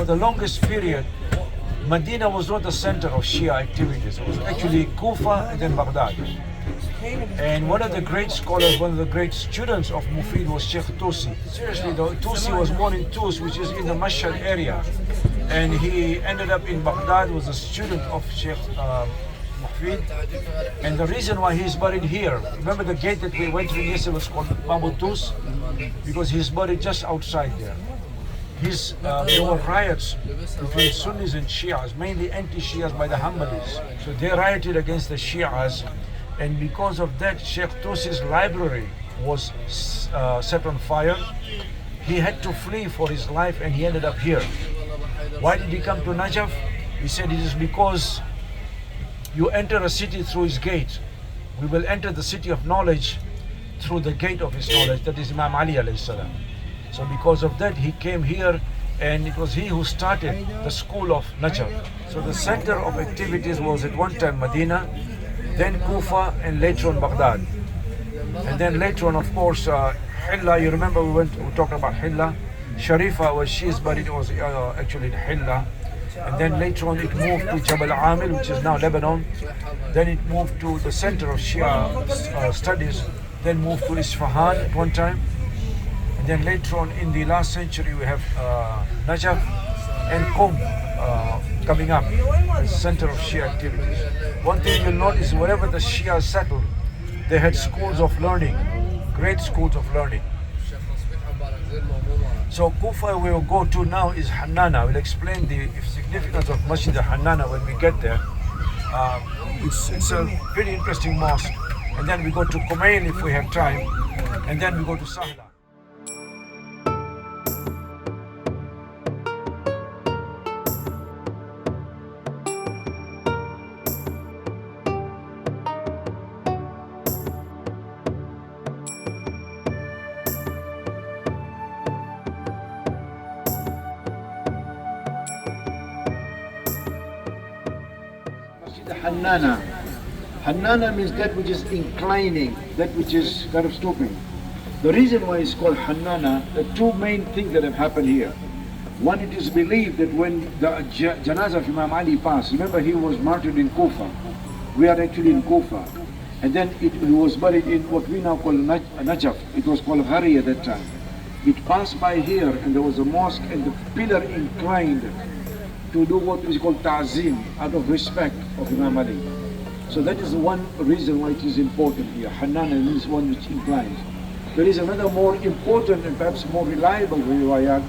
for the longest period, Medina was not the center of Shia activities. It was actually Kufa and then Baghdad. And one of the great scholars, one of the great students of Mufid was Sheikh Tusi. Seriously though, Tusi was born in Tus, which is in the Mashhad area. And he ended up in Baghdad, was a student of Sheikh Mufid. And the reason why he's buried here, remember the gate that we went through yesterday was called Babu Tus? Because he's buried just outside there. There were riots between Sunnis and Shias, mainly anti-Shias by the Hanbalis. So they rioted against the Shias, and because of that, Sheikh Tusi's library was set on fire. He had to flee for his life, and he ended up here. Why did he come to Najaf? He said it is because you enter a city through his gate. We will enter the city of knowledge through the gate of his knowledge, that is Imam Ali alayhi salam. So because of that, he came here, and it was he who started the school of Najaf. So the center of activities was at one time Medina, then Kufa, and later on Baghdad. And then later on, of course, Hilla, you remember we talked about Hilla. Sharifa, where she is buried, was actually in Hilla. And then later on it moved to Jabal Amil, which is now Lebanon. Then it moved to the center of Shia studies, then moved to Isfahan at one time. And then later on in the last century we have Najaf and Qum coming up as center of Shia activities. One thing you'll notice, wherever the Shia settled, they had schools of learning, great schools of learning. So Kufa we will go to now is Hannana. We'll explain the significance of Masjid al-Hannana when we get there. It's a very interesting mosque. And then we go to Kumeyle if we have time. And then we go to Sahla. Hannana. Hannana means that which is inclining, that which is kind of stooping. The reason why it's called Hannana, the two main things that have happened here. One, it is believed that when the Janazah of Imam Ali passed, remember he was martyred in Kufa. We are actually in Kufa. And then he was buried in what we now call Najaf. It was called Hari at that time. It passed by here and there was a mosque and the pillar inclined to do what is called ta'zim, out of respect of Imam Ali. So that is one reason why it is important here. Hannana means one which inclines. There is another more important and perhaps more reliable riwayat,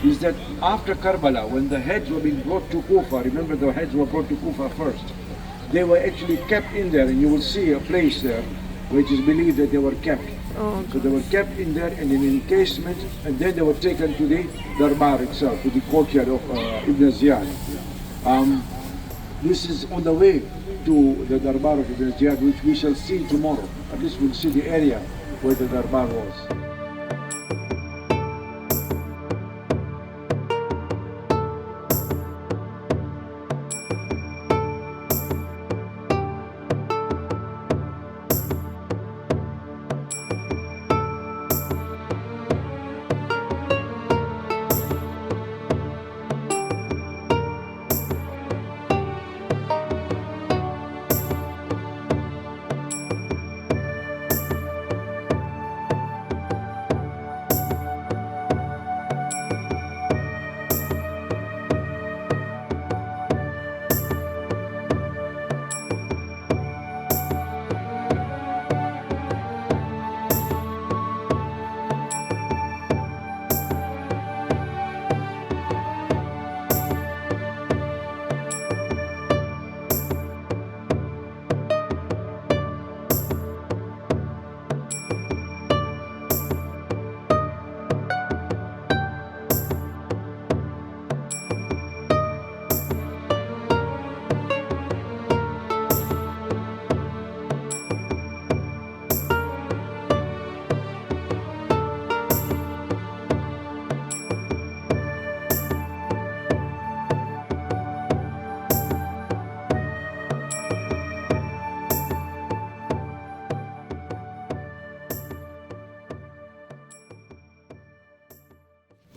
is that after Karbala, when the heads were being brought to Kufa, remember the heads were brought to Kufa first, they were actually kept in there, and you will see a place there which is believed that they were kept. Oh, so they were kept in there in an encasement, and then they were taken to the Darbar itself, to the courtyard of Ibn Ziyad. This is on the way to the Darbar of Ibn Ziyad, which we shall see tomorrow. At least we'll see the area where the Darbar was.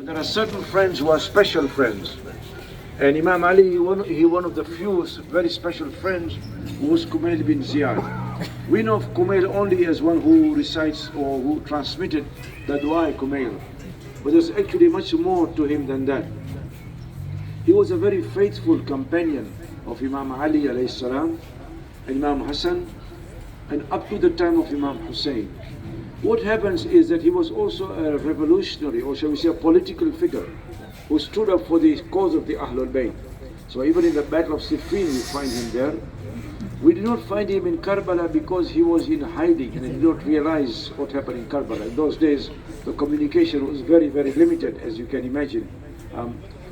But there are certain friends who are special friends. And Imam Ali, one of the few very special friends was Kumeyle ibn Ziyad. We know of Kumeyle only as one who recites or who transmitted the dua Kumeyle. But there's actually much more to him than that. He was a very faithful companion of Imam Ali alayhi salam, and Imam Hassan, and up to the time of Imam Hussein. What happens is that he was also a revolutionary, or shall we say a political figure, who stood up for the cause of the Ahlul Bayt. So even in the Battle of Siffin we find him there. We did not find him in Karbala because he was in hiding and he did not realize what happened in Karbala. In those days the communication was very, very limited, as you can imagine.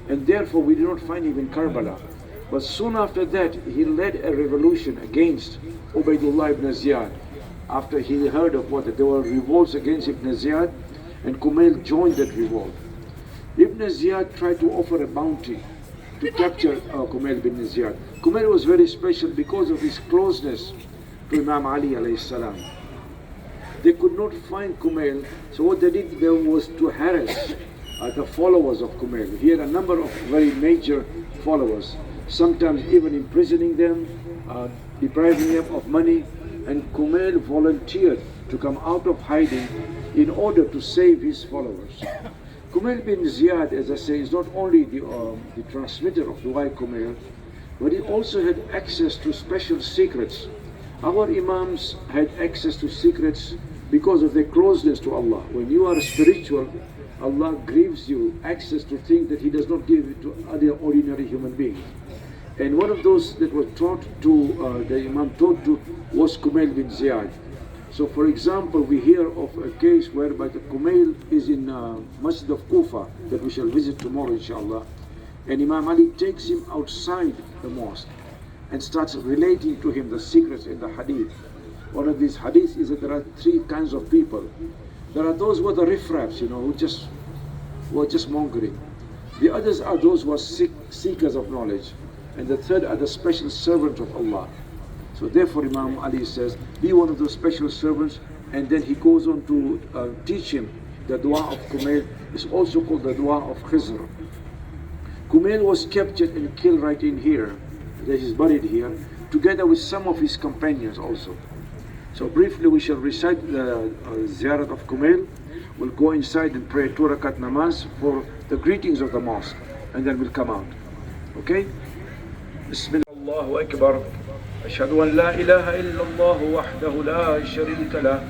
And therefore we did not find him in Karbala. But soon after that he led a revolution against Ubaydullah ibn Ziyad. After he heard of what there were revolts against Ibn Ziyad, and Kumeyle joined that revolt. Ibn Ziyad tried to offer a bounty to capture Kumeyle ibn Ziyad. Kumeyle was very special because of his closeness to Imam Ali alayhi salam. They could not find Kumeyle, so what they did there was to harass the followers of Kumeyle. He had a number of very major followers, sometimes even imprisoning them, depriving them of money, and Kumeyle volunteered to come out of hiding in order to save his followers. Kumeyle ibn Ziyad, as I say, is not only the transmitter of Dua Kumeyle, but he also had access to special secrets. Our Imams had access to secrets because of their closeness to Allah. When you are spiritual, Allah gives you access to things that He does not give to other ordinary human beings. And one of those that was taught to, the Imam taught to, was Kumeyle ibn Ziyad. So for example, we hear of a case whereby the Kumeyle is in Masjid of Kufa, that we shall visit tomorrow inshallah. And Imam Ali takes him outside the mosque and starts relating to him the secrets in the hadith. One of these hadiths is that there are three kinds of people. There are those who are the riffraffs, who are just mongering. The others are those who are seekers of knowledge. And the third are the special servants of Allah. So therefore Imam Ali says, be one of those special servants, and then he goes on to teach him the dua of Kumeyle. It's also called the dua of Khizr. Kumeyle was captured and killed right in here, that is buried here, together with some of his companions also. So briefly we shall recite the ziyarat of Kumeyle. We'll go inside and pray 2 rakat namaz for the greetings of the mosque, and then we'll come out. Okay? Bismillah, Allahu Akbar. أشهد أن لا إله إلا الله وحده لا شريك له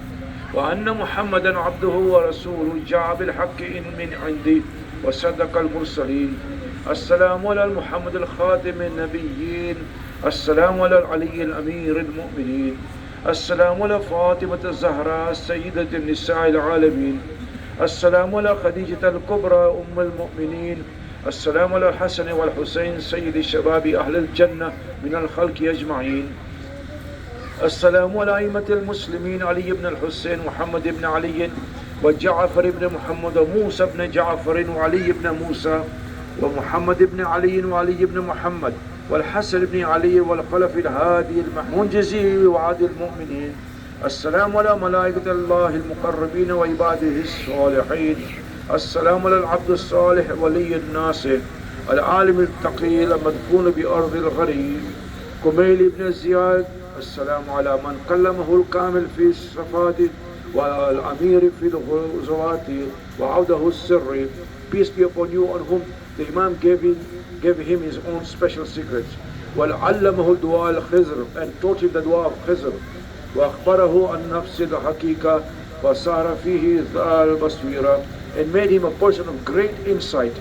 وأن محمدا عبده ورسوله جاء بالحق من عندي وصدق المرسلين. السلام على محمد الخاتم النبيين. السلام على العلي الأمير المؤمنين. السلام على فاطمة الزهراء سيدة النساء العالمين. السلام على خديجة الكبرى أم المؤمنين. السلام على الحسن والحسين سيد شباب أهل الجنة من الخلق أجمعين. السلام على أئمة المسلمين علي بن الحسين محمد بن علي وجعفر بن محمد وموسى بن جعفر وعلي بن موسى ومحمد بن علي وعلي بن محمد والحسن بن علي والخلف الهادي المنجزي وعاد المؤمنين. السلام على ملائكة الله المقربين وعباده الصالحين. السلام على العبد الصالح ولي الناس العالم التقي المدفون بأرض الغريب كميل بن زياد. السلام على من كلمه الكامل في الصفات والأمير في الغزوات وعوده السري. Peace be upon you, on whom the Imam gave him his own special secrets. وعلمه الدعاء الخزر, and taught him the dua of Khizr. وأخبره عن نفس الحقيقة وصار فيه ذا البصيرة, and made him a person of great insight.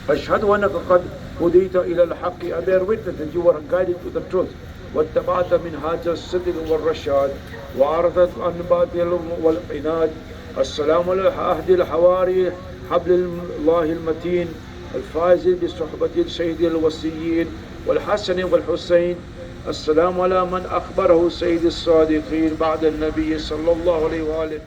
أشهد أنك قد هديت إلى الحق, I bear witness that you were guided to the truth. واتبعت منهاج الصدق والرشاد وعرضت عن الباطل والعناد. السلام على عهد الحواري حبل الله المتين الفائز بصحبة سيد الوصيين والحسن والحسين. السلام على من أخبره سيد الصادقين بعد النبي صلى الله عليه وآله.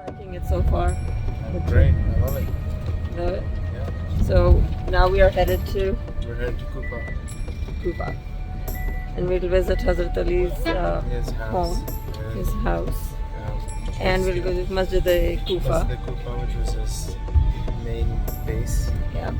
Liking it so far. Great, I love it. now we are headed to We're headed to Kufa. Kufa. And we'll visit Hazrat Ali's His house. home, Yeah. his house. Yeah. And we'll go to Masjid-e-Kufa. Masjid Kufa, which was his main base. Yeah.